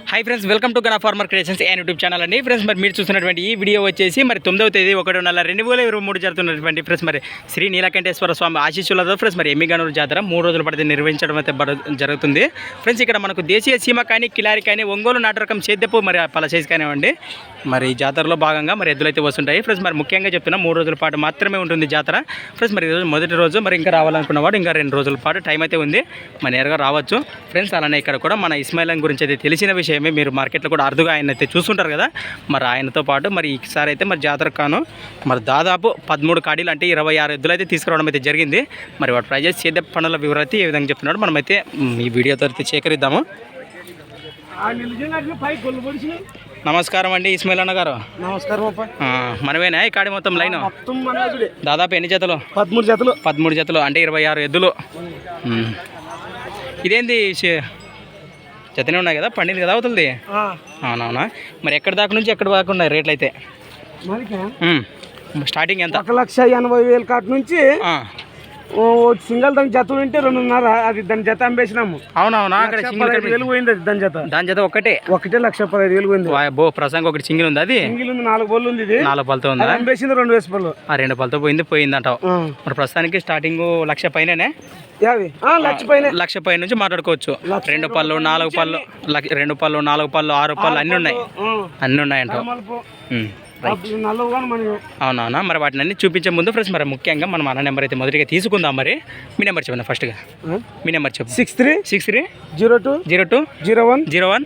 Hi friends welcome to गना farmer creations and YouTube channel अंडी friends మరి మీరు చూస్తున్నటువంటి ఈ వీడియో వచ్చేసి మరి 9వ తేదీ 1వ నెల 2023 జరుగుతున్నటువంటి ఫ్రెండ్స్ మరి శ్రీ నీలకంఠేశ్వర స్వామి ఆశీస్సులతో ఫ్రెండ్స్ మరి ఎమ్మిగనూరు జాతర 3 రోజుల పాటు నిర్వహించడం అయితే జరుగుతుంది ఫ్రెండ్స్ ఇక్కడ మనకు దేశీయ సీమ కానీ కిలారి కానీ ఒంగోలు నాటు రకం సేద్యపు మరి పల సైజ్ కానివ్వండి మరి జాతరలో భాగంగా మరి ఎద్దులు అయితే వస్తుంటాయి ఫ్రెండ్స్ మరి ముఖ్యంగా చెప్తున్నా 3 రోజుల పాటు మాత్రమే ఉంటుంది జాతర ఫ్రెండ్స్ మరి ఈరోజు మొదటి రోజు మరి ఇంకా రావాలనుకున్నవాడు ఇంకా 2 రోజుల పాటు టైం అయితే ఉంది మరి నేరుగా రావచ్చు ఫ్రెండ్స్ అలానే ఇక్కడ కూడా మన ఇస్మాయిల్ గురించి అయితే తెలిసిన విషయమే మీరు మార్కెట్లో కూడా అరుదుగా ఆయన అయితే చూస్తుంటారు కదా మరి ఆయనతో పాటు మరి ఈసారి అయితే మరి జాతర కాను మరి దాదాపు 13 కాడీలు అంటే 26 ఎద్దులు అయితే తీసుకురావడం అయితే జరిగింది మరి వాటి ప్రైజెస్ చేద్ద పనుల వివరాలు ఏ విధంగా చెప్తున్నాడు మనమైతే ఈ వీడియోతో అయితే సేకరిద్దాము నమస్కారం అండి ఇస్మాయిల్ అన్న గారు నమస్కారం మనమేనా ఈ కాడి మొత్తం లైన్ దాదాపు ఎన్ని జతలు 13 జతలు అంటే 26 ఎద్దులు ఇదేంది జతనే ఉన్నాయి కదా పండింది కదా అవుతుంది అవునవునా మరి ఎక్కడి దాకా నుంచి ఎక్కడి దాకా ఉన్నాయి రేట్లు అయితే స్టార్టింగ్ ఎంత 1,80,000 కాటి నుంచి సింగల్ దాని జత ఉంటే 2.5 అది దాని జత అమ్మేసినాము. అవునవునా అక్కడ పోయింది దాని జత ఒకటే 1,15,000 పోయింది. ప్రసంగం ఒకటి సింగిల్ ఉంది అది సింగిల్ ఉంది 4 బళ్ళు ఉంది ఇది 4 పళ్ళతో ఉంది అమ్మేసింది 2 పళ్ళు 2 పళ్ళతో పోయిందంటావు మరి ప్రస్తుతానికి స్టార్టింగ్ 1,00,000 పైననే 1,00,000 పైన నుంచి మాట్లాడుకోవచ్చు 2 పళ్ళు 4 పళ్ళు 2 పళ్ళు 4 పళ్ళు 6 పళ్ళు అన్నీ ఉన్నాయంటావు అవునవునా మరి వాటిని అన్ని చూపించే ముందు ఫ్రెండ్స్ మరి ముఖ్యంగా మనం మన నెంబర్ అయితే మొదటిగా తీసుకుందాం మరి మీ నెంబర్ చెప్పండి ఫస్ట్గా మీ నెంబర్ చెప్పు 63020101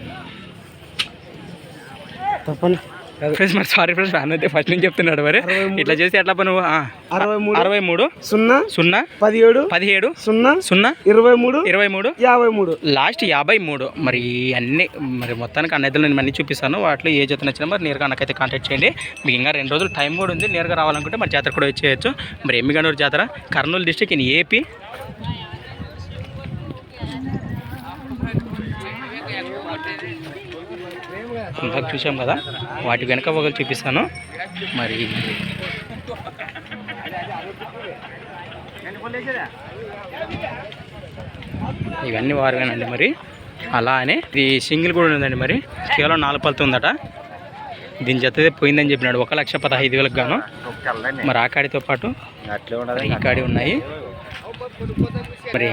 తప్పని ఫ్రెండ్స్ మరి సారీ ఫ్రెండ్స్ ఫ్యాన్ అయితే ఫస్ట్ నుంచి చెప్తున్నాడు మరి ఇట్లా చేసి ఎట్లా పని 63 లాస్ట్ 53 మరి అన్ని మరి మొత్తానికి అన్ని ఎద్దులు నేను అన్ని చూపిస్తాను వాటిలో ఏ జత నచ్చినా మరి నేరుగా నాకైతే కాంటాక్ట్ చేయండి మీకు ఇంకా 2 రోజులు టైం కూడా ఉంది నేరుగా రావాలనుకుంటే మరి జాతర కూడా వచ్చేయచ్చు మరి ఎమ్మిగనూరు జాతర కర్నూలు డిస్టిక్ ఇన్ ఏపీ ఇందాక చూసాం కదా వాటి వెనక ఒకరు చూపిస్తాను మరి ఇవన్నీ వారివేనండి మరి అలా అని ఇది సింగిల్ కూడా ఉందండి మరి కేవలం 4 పళ్ళతో ఉందట దీని జత పోయిందని చెప్పినాడు 1,15,000 గాను మరి ఆ కాడితో పాటు ఈ కాడి ఉన్నాయి మరి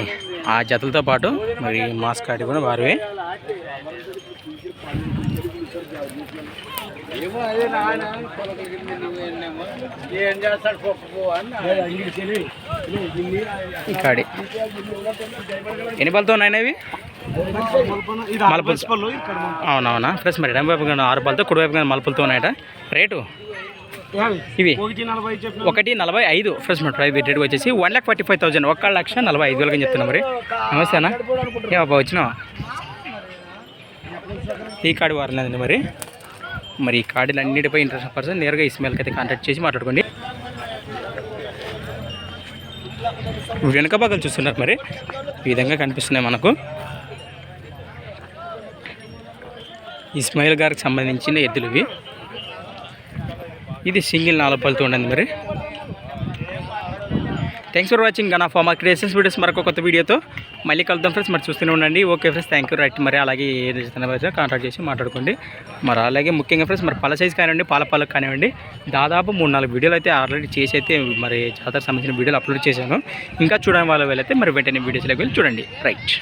ఆ జతలతో పాటు మరి మాస్ కాడి కూడా వారివే ఈ కాడి ఎన్ని పళ్ళతో ఉన్నాయి అవి మలపలు అవునవునా ఫ్రెండ్స్ మరి ఎడమ వైపు 6 పళ్ళతో కుడి వైపు మలపలతో ఉన్నాయట రేటు ఇవి 1,45 ఫ్రెండ్స్ మన ప్రైస్ రేట్ వచ్చేసి 1,45,000 1,45,000 అని చెప్తున్నా మరి నమస్తే అన్న ఏ బాబా వచ్చినావా ఈ కార్డు వారినదండి మరి ఈ కార్డులు అన్నిటిపై ఇంట్రెస్ట్ పర్సన్ నేరుగా ఇస్మాయిల్కి అయితే కాంటాక్ట్ చేసి మాట్లాడుకోండి వెనుక భాగాలు చూస్తున్నారు మరి ఈ విధంగా కనిపిస్తున్నాయి మనకు ఇస్మాయిల్ గారికి సంబంధించిన ఎద్దులు ఇవి ఇది సింగిల్ 4 పళ్ళతో ఉండండి మరి thanks for watching Gana farmer creations videos మరొక కొత్త వీడియోతో మళ్ళీ కలుద్దాం ఫ్రెండ్స్ మరి చూస్తూనే ఉండండి okay friends thank you right మరి అలాగే కాంటాక్ట్ చేసి మాట్లాడుకోండి మరి అలాగే ముఖ్యంగా ఫ్రెండ్స్ మరి పళ్ళ సైజ్ కానివ్వండి పాలకు కానివ్వండి దాదాపు 3-4 వీడియోలు అయితే ఆల్రెడీ చేసి అయితే మరి జాతర సంబంధించిన వీడియోలు అప్లోడ్ చేశాను ఇంకా చూడని వాళ్ళ వెళ్ళైతే మరి వెంటనే వీడియోస్లోకి వెళ్ళి చూడండి రైట్